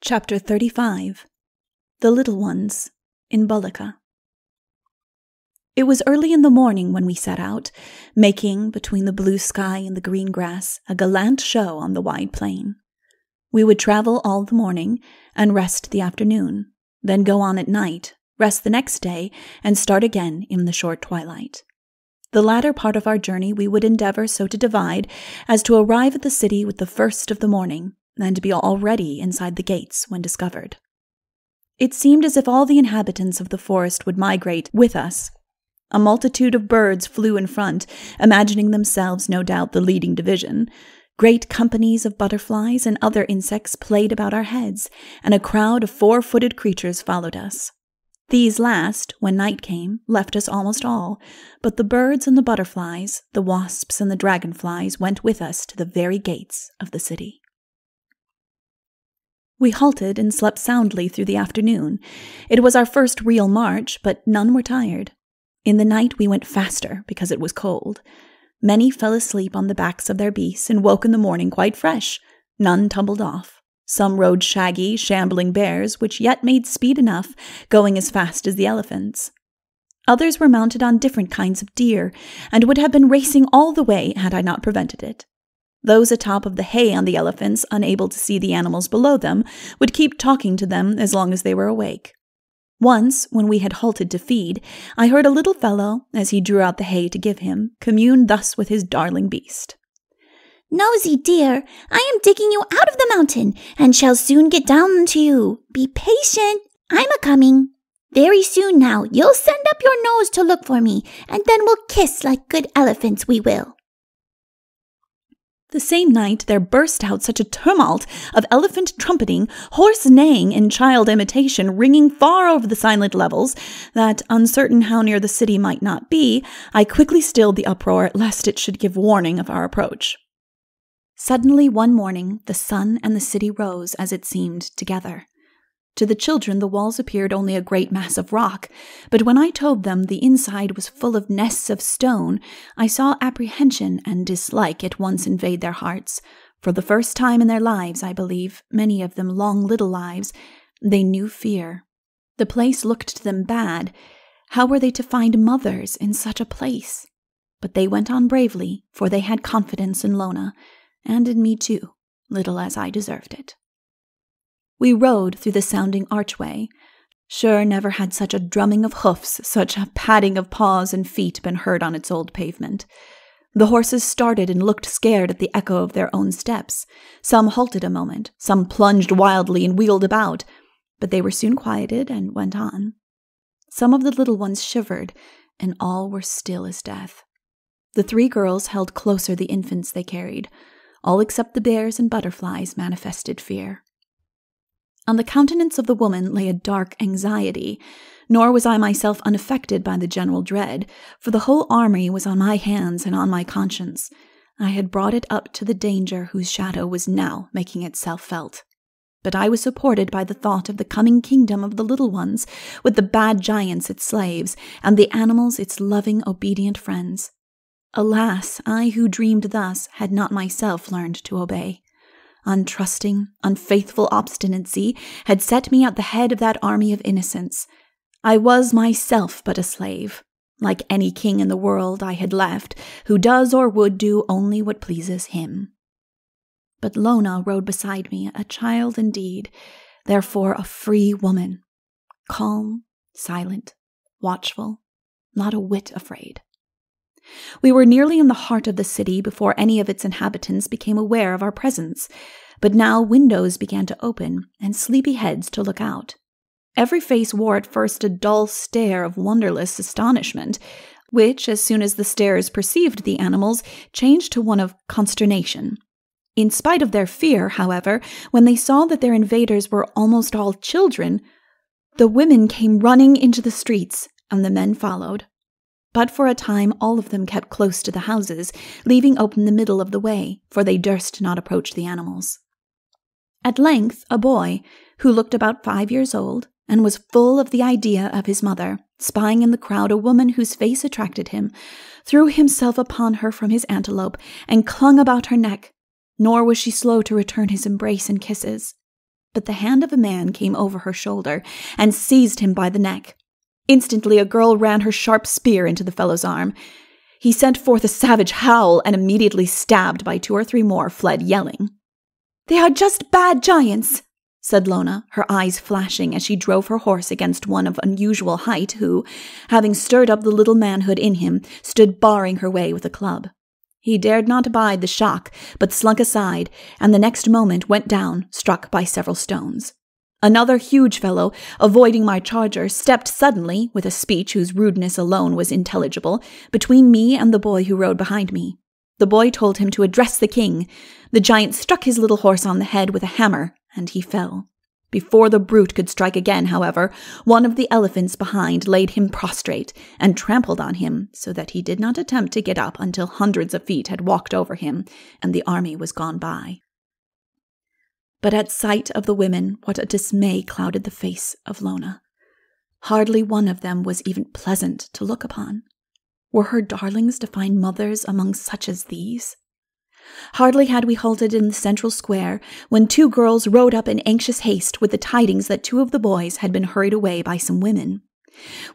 Chapter 35 The Little Ones in Bullica. It was early in the morning when we set out, making, between the blue sky and the green grass, a gallant show on the wide plain. We would travel all the morning and rest the afternoon, then go on at night, rest the next day, and start again in the short twilight. The latter part of our journey we would endeavor so to divide as to arrive at the city with the first of the morning, and be already inside the gates when discovered. It seemed as if all the inhabitants of the forest would migrate with us. A multitude of birds flew in front, imagining themselves, no doubt, the leading division. Great companies of butterflies and other insects played about our heads, and a crowd of four-footed creatures followed us. These last, when night came, left us almost all, but the birds and the butterflies, the wasps and the dragonflies went with us to the very gates of the city. We halted and slept soundly through the afternoon. It was our first real march, but none were tired. In the night we went faster because it was cold. Many fell asleep on the backs of their beasts and woke in the morning quite fresh. None tumbled off. Some rode shaggy, shambling bears, which yet made speed enough, going as fast as the elephants. Others were mounted on different kinds of deer, and would have been racing all the way had I not prevented it. Those atop of the hay on the elephants, unable to see the animals below them, would keep talking to them as long as they were awake. Once, when we had halted to feed, I heard a little fellow, as he drew out the hay to give him, commune thus with his darling beast. "Nosy dear, I am digging you out of the mountain, and shall soon get down to you. Be patient, I'm a-coming. Very soon now, you'll send up your nose to look for me, and then we'll kiss like good elephants, we will." The same night there burst out such a tumult of elephant trumpeting, horse neighing, and child imitation ringing far over the silent levels that, uncertain how near the city might not be, I quickly stilled the uproar lest it should give warning of our approach. Suddenly one morning the sun and the city rose, as it seemed, together. To the children the walls appeared only a great mass of rock, but when I told them the inside was full of nests of stone, I saw apprehension and dislike at once invade their hearts. For the first time in their lives, I believe, many of them long little lives, they knew fear. The place looked to them bad. How were they to find mothers in such a place? But they went on bravely, for they had confidence in Lona, and in me too, little as I deserved it. We rode through the sounding archway. Sure, never had such a drumming of hoofs, such a padding of paws and feet been heard on its old pavement. The horses started and looked scared at the echo of their own steps. Some halted a moment, some plunged wildly and wheeled about, but they were soon quieted and went on. Some of the little ones shivered, and all were still as death. The three girls held closer the infants they carried. All except the bears and butterflies manifested fear. On the countenance of the woman lay a dark anxiety, nor was I myself unaffected by the general dread, for the whole army was on my hands and on my conscience. I had brought it up to the danger whose shadow was now making itself felt. But I was supported by the thought of the coming kingdom of the little ones, with the bad giants its slaves, and the animals its loving, obedient friends. Alas, I who dreamed thus had not myself learned to obey. Untrusting, unfaithful obstinacy had set me at the head of that army of innocents. I was myself but a slave. Like any king in the world I had left, who does or would do only what pleases him. But Lona rode beside me, a child indeed, therefore a free woman, calm, silent, watchful, not a whit afraid. We were nearly in the heart of the city before any of its inhabitants became aware of our presence, but now windows began to open and sleepy heads to look out. Every face wore at first a dull stare of wonderless astonishment, which, as soon as the starers perceived the animals, changed to one of consternation. In spite of their fear, however, when they saw that their invaders were almost all children, the women came running into the streets, and the men followed. But for a time all of them kept close to the houses, leaving open the middle of the way, for they durst not approach the animals. At length a boy, who looked about 5 years old, and was full of the idea of his mother, spying in the crowd a woman whose face attracted him, threw himself upon her from his antelope, and clung about her neck, nor was she slow to return his embrace and kisses. But the hand of a man came over her shoulder and seized him by the neck. Instantly, a girl ran her sharp spear into the fellow's arm. He sent forth a savage howl and immediately stabbed by 2 or 3 more fled yelling. "They are just bad giants," said Lona, her eyes flashing as she drove her horse against one of unusual height who, having stirred up the little manhood in him, stood barring her way with a club. He dared not abide the shock, but slunk aside, and the next moment went down, struck by several stones. Another huge fellow, avoiding my charger, stepped suddenly, with a speech whose rudeness alone was intelligible, between me and the boy who rode behind me. The boy told him to address the king. The giant struck his little horse on the head with a hammer, and he fell. Before the brute could strike again, however, one of the elephants behind laid him prostrate and trampled on him so that he did not attempt to get up until hundreds of feet had walked over him and the army was gone by. But at sight of the women, what a dismay clouded the face of Lona. Hardly one of them was even pleasant to look upon. Were her darlings to find mothers among such as these? Hardly had we halted in the central square when 2 girls rode up in anxious haste with the tidings that 2 of the boys had been hurried away by some women.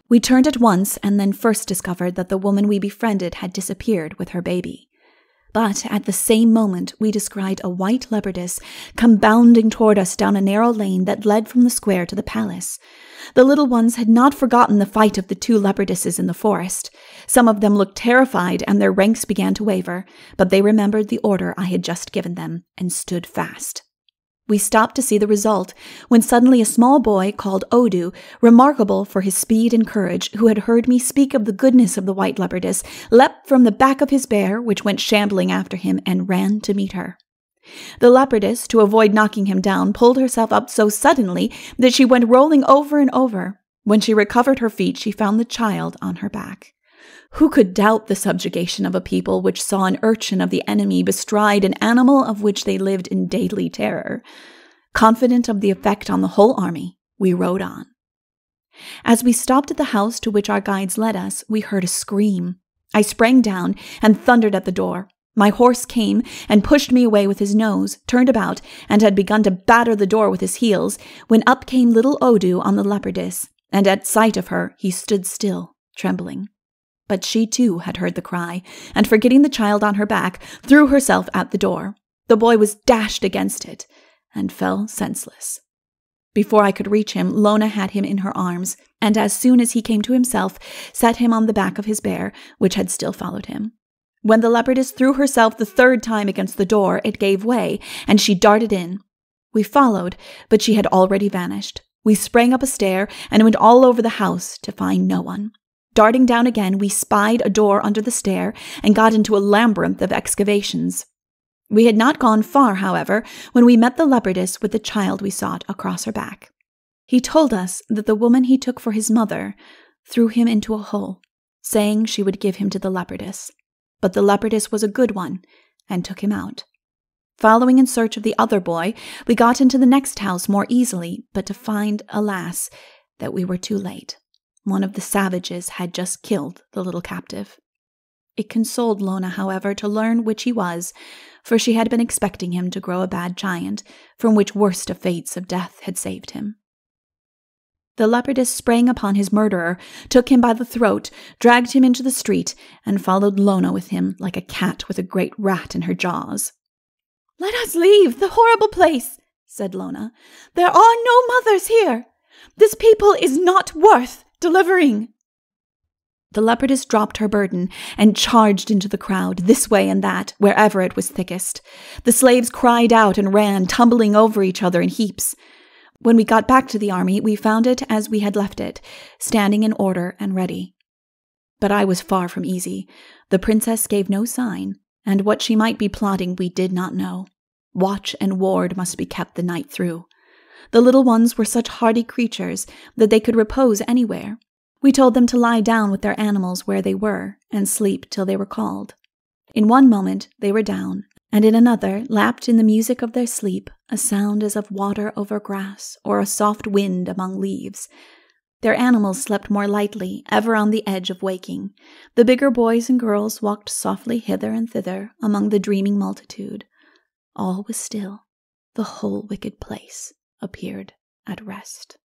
We turned at once and then first discovered that the woman we befriended had disappeared with her baby. But at the same moment we descried a white leopardess come bounding toward us down a narrow lane that led from the square to the palace. The little ones had not forgotten the fight of the 2 leopardesses in the forest. Some of them looked terrified and their ranks began to waver, but they remembered the order I had just given them and stood fast. We stopped to see the result, when suddenly a small boy called Odu, remarkable for his speed and courage, who had heard me speak of the goodness of the white leopardess, leapt from the back of his bear, which went shambling after him, and ran to meet her. The leopardess, to avoid knocking him down, pulled herself up so suddenly that she went rolling over and over. When she recovered her feet, she found the child on her back. Who could doubt the subjugation of a people which saw an urchin of the enemy bestride an animal of which they lived in daily terror? Confident of the effect on the whole army, we rode on. As we stopped at the house to which our guides led us, we heard a scream. I sprang down and thundered at the door. My horse came and pushed me away with his nose, turned about, and had begun to batter the door with his heels, when up came little Odu on the leopardess, and at sight of her he stood still, trembling. But she too had heard the cry, and forgetting the child on her back, threw herself at the door. The boy was dashed against it, and fell senseless. Before I could reach him, Lona had him in her arms, and as soon as he came to himself, set him on the back of his bear, which had still followed him. When the leopardess threw herself the 3rd time against the door, it gave way, and she darted in. We followed, but she had already vanished. We sprang up a stair and went all over the house to find no one. Darting down again, we spied a door under the stair and got into a labyrinth of excavations. We had not gone far, however, when we met the leopardess with the child we sought across her back. He told us that the woman he took for his mother threw him into a hole, saying she would give him to the leopardess. But the leopardess was a good one and took him out. Following in search of the other boy, we got into the next house more easily, but to find, alas, that we were too late. One of the savages had just killed the little captive. It consoled Lona, however, to learn which he was, for she had been expecting him to grow a bad giant, from which worst of fates of death had saved him. The leopardess sprang upon his murderer, took him by the throat, dragged him into the street, and followed Lona with him like a cat with a great rat in her jaws. "Let us leave the horrible place," said Lona. "There are no mothers here. This people is not worth delivering." The leopardess dropped her burden and charged into the crowd, this way and that, wherever it was thickest. The slaves cried out and ran, tumbling over each other in heaps. When we got back to the army, we found it as we had left it, standing in order and ready. But I was far from easy. The princess gave no sign, and what she might be plotting we did not know. Watch and ward must be kept the night through. The little ones were such hardy creatures that they could repose anywhere. We told them to lie down with their animals where they were and sleep till they were called. In one moment they were down, and in another, lapped in the music of their sleep, a sound as of water over grass or a soft wind among leaves. Their animals slept more lightly, ever on the edge of waking. The bigger boys and girls walked softly hither and thither among the dreaming multitude. All was still, the whole wicked place appeared at rest.